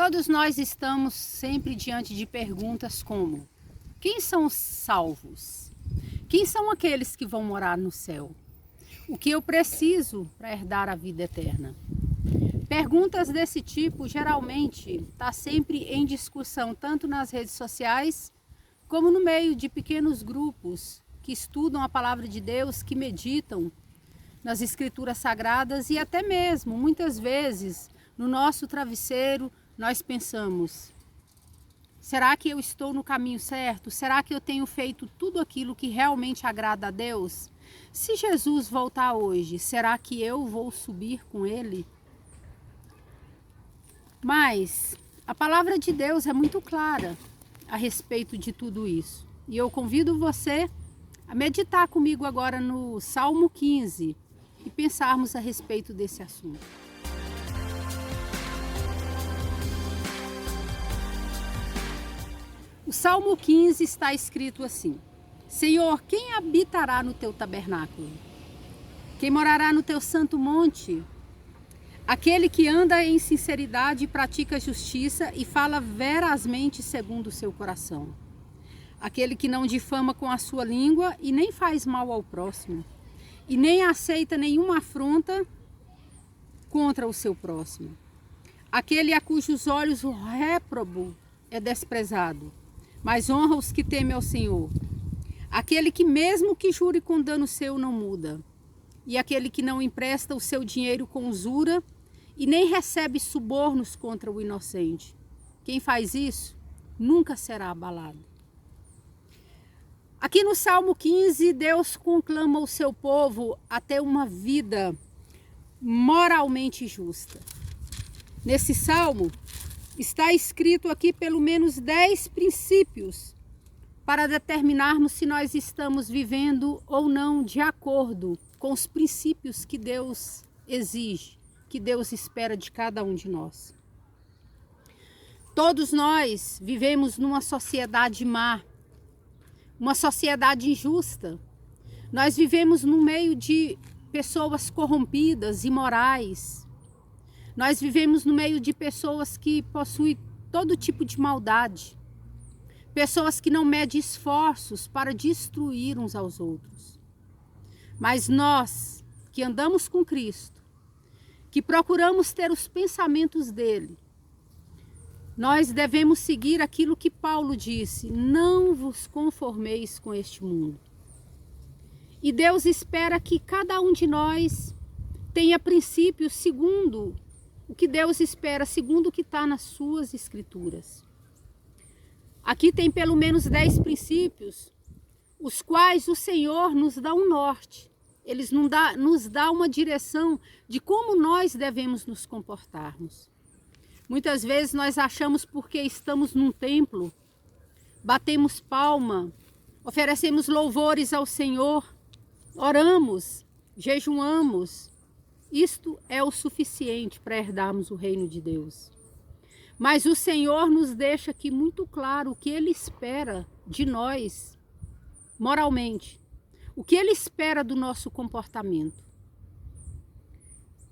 Todos nós estamos sempre diante de perguntas como: quem são os salvos? Quem são aqueles que vão morar no céu? O que eu preciso para herdar a vida eterna? Perguntas desse tipo geralmente está sempre em discussão, tanto nas redes sociais como no meio de pequenos grupos que estudam a palavra de Deus, que meditam nas escrituras sagradas e até mesmo, muitas vezes, no nosso travesseiro, nós pensamos: será que eu estou no caminho certo? Será que eu tenho feito tudo aquilo que realmente agrada a Deus? Se Jesus voltar hoje, será que eu vou subir com Ele? Mas a palavra de Deus é muito clara a respeito de tudo isso. E eu convido você a meditar comigo agora no Salmo 15 e pensarmos a respeito desse assunto. O Salmo 15 está escrito assim: Senhor, quem habitará no teu tabernáculo? Quem morará no teu santo monte? Aquele que anda em sinceridade e pratica justiça e fala verazmente segundo o seu coração. Aquele que não difama com a sua língua e nem faz mal ao próximo, e nem aceita nenhuma afronta contra o seu próximo. Aquele a cujos olhos o réprobo é desprezado, mas honra os que temem ao Senhor. Aquele que mesmo que jure com dano seu não muda. E aquele que não empresta o seu dinheiro com usura e nem recebe subornos contra o inocente. Quem faz isso nunca será abalado. Aqui no Salmo 15, Deus conclama o seu povo a ter uma vida moralmente justa. Nesse salmo está escrito aqui pelo menos 10 princípios para determinarmos se nós estamos vivendo ou não de acordo com os princípios que Deus exige, que Deus espera de cada um de nós. Todos nós vivemos numa sociedade má, uma sociedade injusta. Nós vivemos no meio de pessoas corrompidas, imorais. Nós vivemos no meio de pessoas que possuem todo tipo de maldade. Pessoas que não medem esforços para destruir uns aos outros. Mas nós, que andamos com Cristo, que procuramos ter os pensamentos dele, nós devemos seguir aquilo que Paulo disse: não vos conformeis com este mundo. E Deus espera que cada um de nós tenha princípios segundo o que Deus espera, segundo o que está nas suas escrituras. Aqui tem pelo menos 10 princípios, os quais o Senhor nos dá um norte. Ele nos dá uma direção de como nós devemos nos comportarmos. Muitas vezes nós achamos, porque estamos num templo, batemos palma, oferecemos louvores ao Senhor, oramos, jejuamos. Isto é o suficiente para herdarmos o reino de Deus. Mas o Senhor nos deixa aqui muito claro o que Ele espera de nós moralmente. O que Ele espera do nosso comportamento.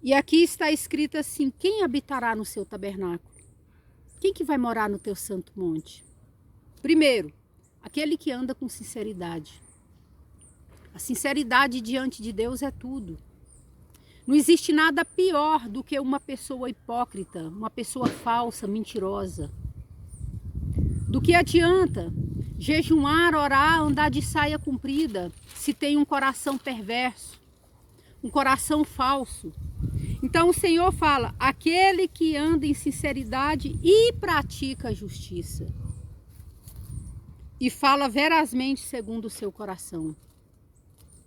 E aqui está escrito assim: quem habitará no seu tabernáculo? Quem que vai morar no teu santo monte? Primeiro, aquele que anda com sinceridade. A sinceridade diante de Deus é tudo. Não existe nada pior do que uma pessoa hipócrita, uma pessoa falsa, mentirosa. Do que adianta jejuar, orar, andar de saia comprida, se tem um coração perverso, um coração falso? Então o Senhor fala: aquele que anda em sinceridade e pratica a justiça, e fala verazmente segundo o seu coração.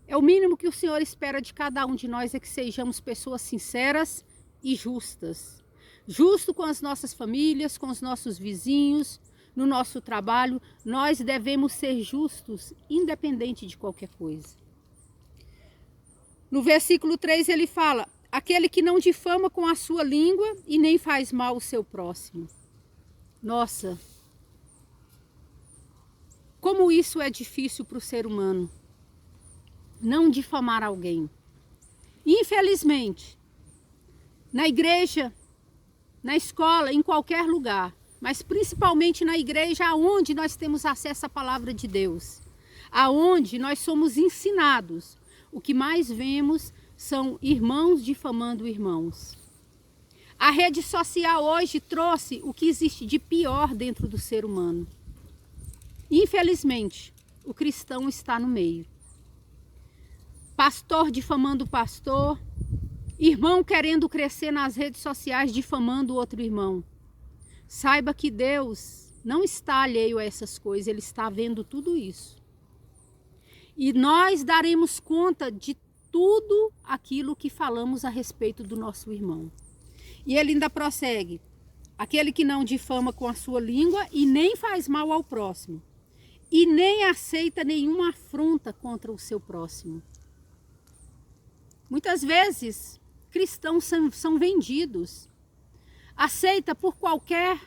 É o mínimo que o Senhor espera de cada um de nós, é que sejamos pessoas sinceras e justas. Justo com as nossas famílias, com os nossos vizinhos, no nosso trabalho. Nós devemos ser justos, independente de qualquer coisa. No versículo 3 ele fala: aquele que não difama com a sua língua e nem faz mal ao seu próximo. Nossa, como isso é difícil para o ser humano. Não difamar alguém. Infelizmente, na igreja, na escola, em qualquer lugar, mas principalmente na igreja, onde nós temos acesso à palavra de Deus, aonde nós somos ensinados. O que mais vemos são irmãos difamando irmãos. A rede social hoje trouxe o que existe de pior dentro do ser humano. Infelizmente, o cristão está no meio. Pastor difamando pastor, irmão querendo crescer nas redes sociais difamando outro irmão. Saiba que Deus não está alheio a essas coisas, Ele está vendo tudo isso. E nós daremos conta de tudo aquilo que falamos a respeito do nosso irmão. E ele ainda prossegue: aquele que não difama com a sua língua e nem faz mal ao próximo, e nem aceita nenhuma afronta contra o seu próximo. Muitas vezes, cristãos são vendidos. Aceita por qualquer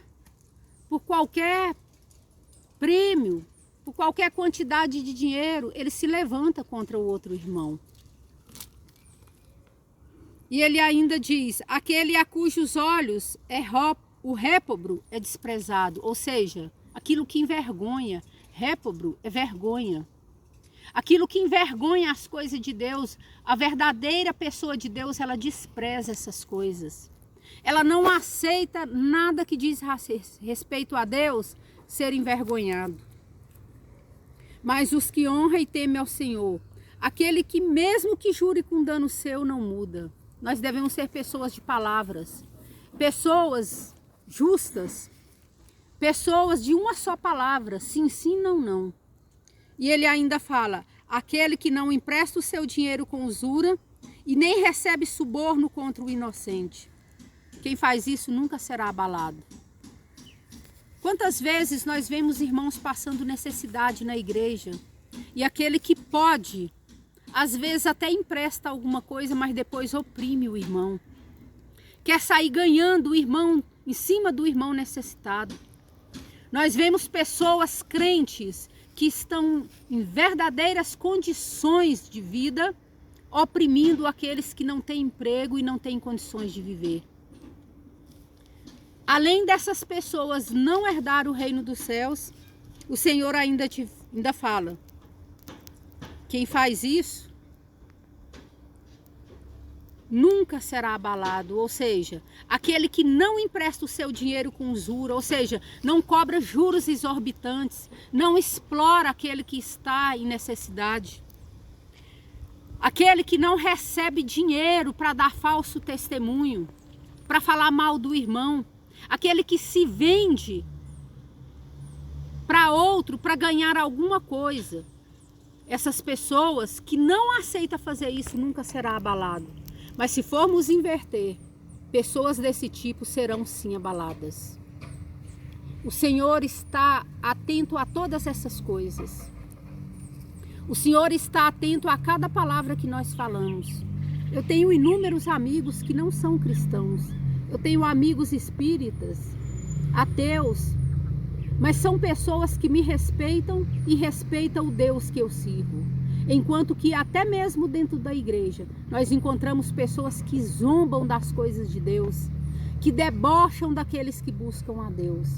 prêmio, por qualquer quantidade de dinheiro, ele se levanta contra o outro irmão. E ele ainda diz: aquele a cujos olhos o réprobo é desprezado, ou seja, aquilo que envergonha. Réprobo é vergonha. Aquilo que envergonha as coisas de Deus, a verdadeira pessoa de Deus, ela despreza essas coisas. Ela não aceita nada que diz respeito a Deus ser envergonhado. Mas os que honram e temem ao Senhor, aquele que mesmo que jure com dano seu não muda. Nós devemos ser pessoas de palavras, pessoas justas, pessoas de uma só palavra, sim, sim, não, não. E ele ainda fala: aquele que não empresta o seu dinheiro com usura e nem recebe suborno contra o inocente. Quem faz isso nunca será abalado. Quantas vezes nós vemos irmãos passando necessidade na igreja e aquele que pode, às vezes até empresta alguma coisa, mas depois oprime o irmão. Quer sair ganhando o irmão em cima do irmão necessitado. Nós vemos pessoas crentes que estão em verdadeiras condições de vida, oprimindo aqueles que não têm emprego e não têm condições de viver. Além dessas pessoas não herdar o reino dos céus, o Senhor ainda fala: quem faz isso nunca será abalado, ou seja, aquele que não empresta o seu dinheiro com usura, ou seja, não cobra juros exorbitantes, não explora aquele que está em necessidade, aquele que não recebe dinheiro para dar falso testemunho, para falar mal do irmão, aquele que se vende para outro para ganhar alguma coisa. Essas pessoas que não aceitam fazer isso nunca será abalado. Mas se formos inverter, pessoas desse tipo serão sim abaladas. O Senhor está atento a todas essas coisas. O Senhor está atento a cada palavra que nós falamos. Eu tenho inúmeros amigos que não são cristãos. Eu tenho amigos espíritas, ateus, mas são pessoas que me respeitam e respeitam o Deus que eu sirvo. Enquanto que até mesmo dentro da igreja, nós encontramos pessoas que zombam das coisas de Deus, que debocham daqueles que buscam a Deus.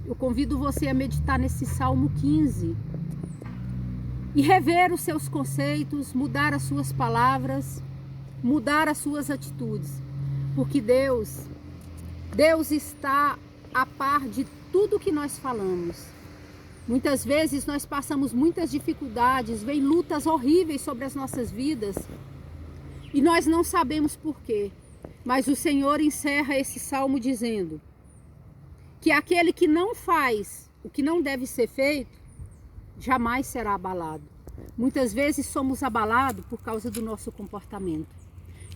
Eu convido você a meditar nesse Salmo 15 e rever os seus conceitos, mudar as suas palavras, mudar as suas atitudes, porque Deus está a par de tudo que nós falamos. Muitas vezes nós passamos muitas dificuldades, vem lutas horríveis sobre as nossas vidas e nós não sabemos por quê. Mas o Senhor encerra esse salmo dizendo que aquele que não faz o que não deve ser feito, jamais será abalado. Muitas vezes somos abalados por causa do nosso comportamento.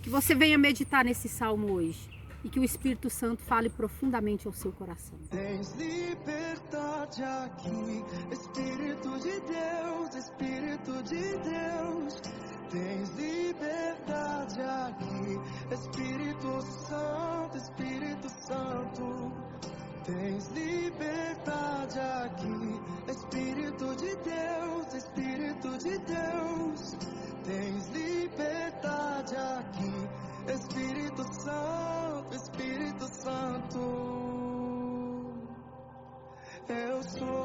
Que você venha meditar nesse salmo hoje e que o Espírito Santo fale profundamente ao seu coração. Tens liberdade aqui, Espírito de Deus, Espírito de Deus. Tens liberdade aqui, Espírito Santo, Espírito Santo. Tens liberdade aqui, Espírito de Deus, Espírito de Deus. Tens liberdade aqui, Espírito Santo, Espírito Santo. estou. Eu sou.